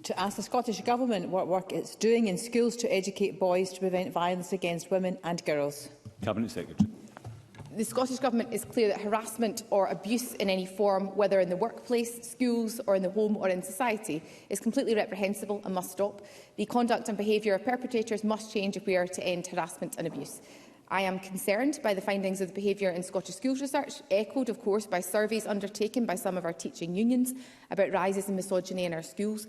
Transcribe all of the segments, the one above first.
To ask the Scottish Government what work it's doing in schools to educate boys to prevent violence against women and girls. Cabinet Secretary. The Scottish Government is clear that harassment or abuse in any form, whether in the workplace, schools or in the home or in society, is completely reprehensible and must stop. The conduct and behaviour of perpetrators must change if we are to end harassment and abuse. I am concerned by the findings of the behaviour in Scottish schools research, echoed of course by surveys undertaken by some of our teaching unions about rises in misogyny in our schools.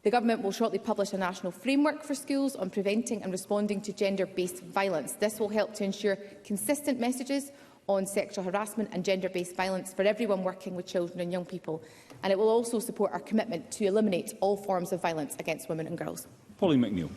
The Government will shortly publish a national framework for schools on preventing and responding to gender-based violence. This will help to ensure consistent messages on sexual harassment and gender-based violence for everyone working with children and young people. And it will also support our commitment to eliminate all forms of violence against women and girls. Pauline McNeill.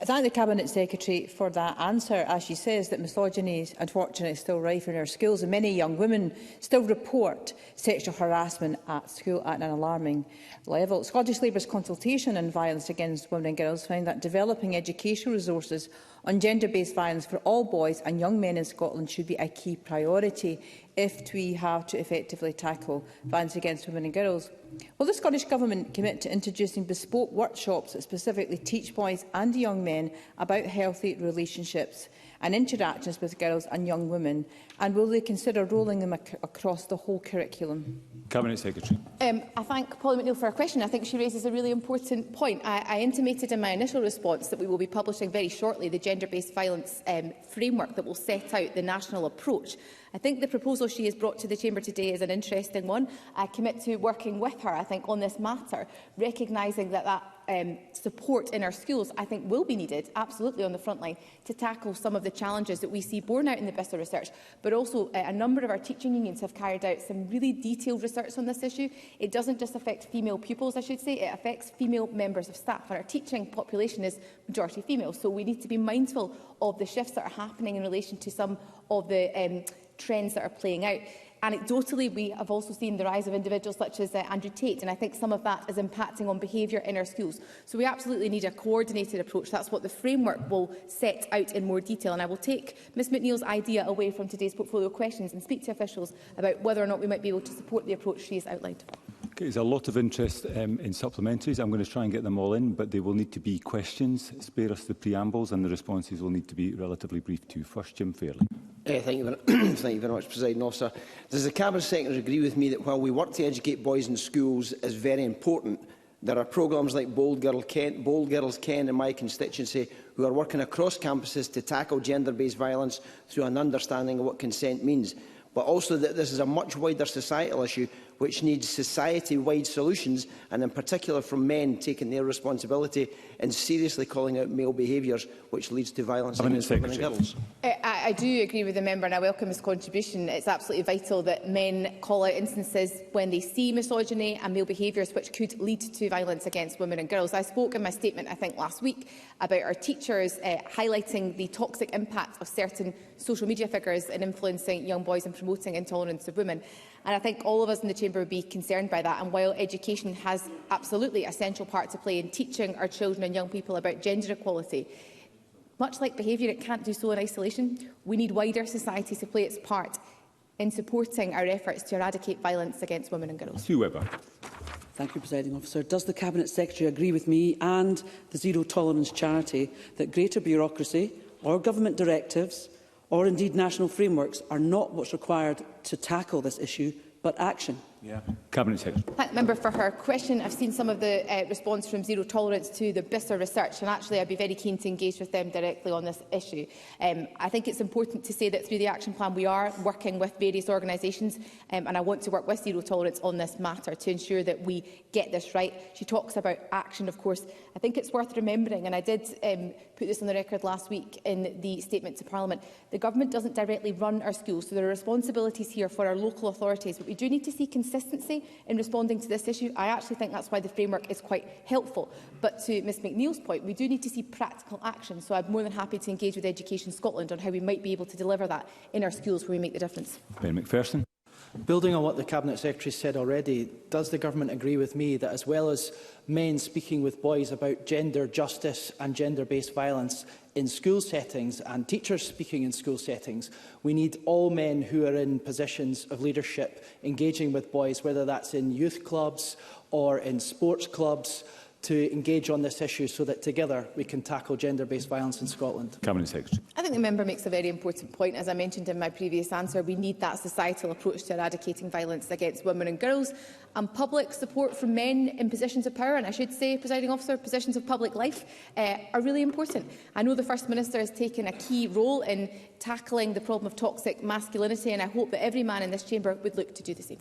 I thank the Cabinet Secretary for that answer. As she says that misogyny is unfortunately still rife in our schools, and many young women still report sexual harassment at school at an alarming level. Scottish Labour's consultation on violence against women and girls found that developing educational resources on gender-based violence for all boys and young men in Scotland should be a key priority if we have to effectively tackle violence against women and girls. Will the Scottish Government commit to introducing bespoke workshops that specifically teach boys and young men about healthy relationships and interactions with girls and young women, and will they consider rolling them across the whole curriculum? Cabinet Secretary. I thank Pauline McNeill for her question. I think she raises a really important point. I intimated in my initial response that we will be publishing very shortly the gender-based violence framework that will set out the national approach. I think the proposal she has brought to the Chamber today is an interesting one. I commit to working with her, I think, on this matter, recognising that support in our schools, I think, will be needed, absolutely on the front line, to tackle some of the challenges that we see borne out in the BISA research. But also, a number of our teaching unions have carried out some really detailed research on this issue. It doesn't just affect female pupils, I should say, it affects female members of staff. And our teaching population is majority female, so we need to be mindful of the shifts that are happening in relation to some of the trends that are playing out. Anecdotally, we have also seen the rise of individuals such as Andrew Tate, and I think some of that is impacting on behaviour in our schools. So we absolutely need a coordinated approach. That's what the framework will set out in more detail. And I will take Ms McNeill's idea away from today's portfolio questions and speak to officials about whether or not we might be able to support the approach she has outlined. Okay, there's a lot of interest in supplementaries. I'm going to try and get them all in, but they will need to be questions. Spare us the preambles, and the responses will need to be relatively brief too. First, Jim Fairley. Thank you very much, Presiding Officer. Does the Cabinet Secretary agree with me that while we work to educate boys in schools is very important, there are programmes like Bold Girls Ken in my constituency who are working across campuses to tackle gender-based violence through an understanding of what consent means, but also that this is a much wider societal issue which needs society-wide solutions, and in particular from men taking their responsibility and seriously calling out male behaviours which leads to violence against women and girls. I do agree with the member, and I welcome his contribution. It's absolutely vital that men call out instances when they see misogyny and male behaviours which could lead to violence against women and girls. I spoke in my statement, I think, last week about our teachers highlighting the toxic impact of certain social media figures in influencing young boys and promoting intolerance of women. And I think all of us in the Chamber would be concerned by that. And while education has absolutely a central part to play in teaching our children and young people about gender equality, much like behaviour, it can't do so in isolation. We need wider society to play its part in supporting our efforts to eradicate violence against women and girls. Hugh Webber. Thank you, Presiding Officer. Does the Cabinet Secretary agree with me and the Zero Tolerance charity that greater bureaucracy or government directives or indeed national frameworks are not what's required to tackle this issue, but action? Cabinet Secretary. Thank the member for her question. I've seen some of the response from Zero Tolerance to the BISA research, and actually I'd be very keen to engage with them directly on this issue. I think it's important to say that through the action plan we are working with various organisations, and I want to work with Zero Tolerance on this matter to ensure that we get this right. She talks about action, of course. I think it's worth remembering, and I did put this on the record last week in the statement to Parliament, the Government doesn't directly run our schools, so there are responsibilities here for our local authorities, but we do need to see consistency in responding to this issue. I actually think that's why the framework is quite helpful. But to Ms McNeill's point, we do need to see practical action, so I'm more than happy to engage with Education Scotland on how we might be able to deliver that in our schools where we make the difference. Ben McPherson. Building on what the Cabinet Secretary said already, does the Government agree with me that as well as men speaking with boys about gender justice and gender-based violence in school settings and teachers speaking in school settings, we need all men who are in positions of leadership engaging with boys, whether that's in youth clubs or in sports clubs, to engage on this issue so that together we can tackle gender-based violence in Scotland? Cabinet Secretary. I think the member makes a very important point. As I mentioned in my previous answer, we need that societal approach to eradicating violence against women and girls, and public support from men in positions of power, and I should say, Presiding Officer, positions of public life, are really important. I know the First Minister has taken a key role in tackling the problem of toxic masculinity, and I hope that every man in this chamber would look to do the same.